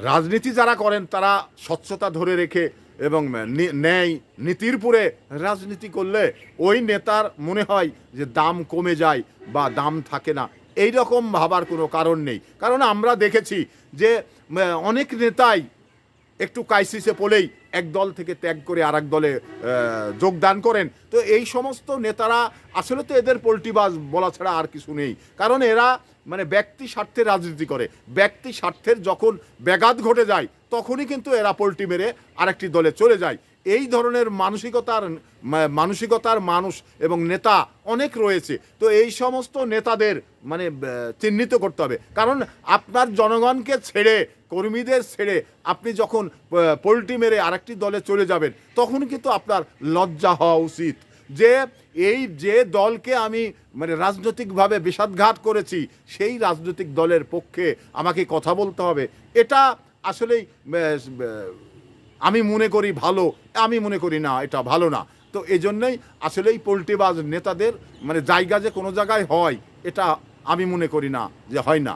রাজনীতি যারা করেন তারা স্বচ্ছতা ধরে রেখে এবং ন্যায় নীতির পুরে রাজনীতি করলে ওই নেতার মনে হয় যে দাম কমে যায় বা দাম থাকে না, এই রকম ভাবার কোনো কারণ নেই। কারণ আমরা দেখেছি যে অনেক নেতাই একটু ক্রাইসিসে পড়লেই এক দল থেকে ত্যাগ করে আর এক দলে যোগদান করেন। তো এই সমস্ত নেতারা আসলে তো এদের পোল্টিবাজ বলা ছাড়া আর কিছু নেই। কারণ এরা মানে ব্যক্তি স্বার্থে রাজনীতি করে, ব্যক্তি স্বার্থের যখন ব্যাঘাত ঘটে যায় তখনই কিন্তু এরা পোল্টি মেরে আরেকটি দলে চলে যায়। এই ধরনের মানসিকতার মানুষ এবং নেতা অনেক রয়েছে। তো এই সমস্ত নেতাদের মানে চিহ্নিত করতে হবে। কারণ আপনার জনগণকে ছেড়ে, কর্মীদের ছেড়ে আপনি যখন পোল্টি মেরে আরেকটি দলে চলে যাবেন তখন কিন্তু আপনার লজ্জা হওয়া উচিত যে এই যে দলকে আমি মানে রাজনৈতিকভাবে বিষাদঘাত করেছি সেই রাজনৈতিক দলের পক্ষে আমাকে কথা বলতে হবে। এটা আসলেই আমি মনে করি ভালো, আমি মনে করি না এটা ভালো না। তো এই জন্যই আসলে এই পোল্টিবাজ নেতাদের মানে জায়গা যে কোনো জায়গায় হয় এটা আমি মনে করি না যে হয় না।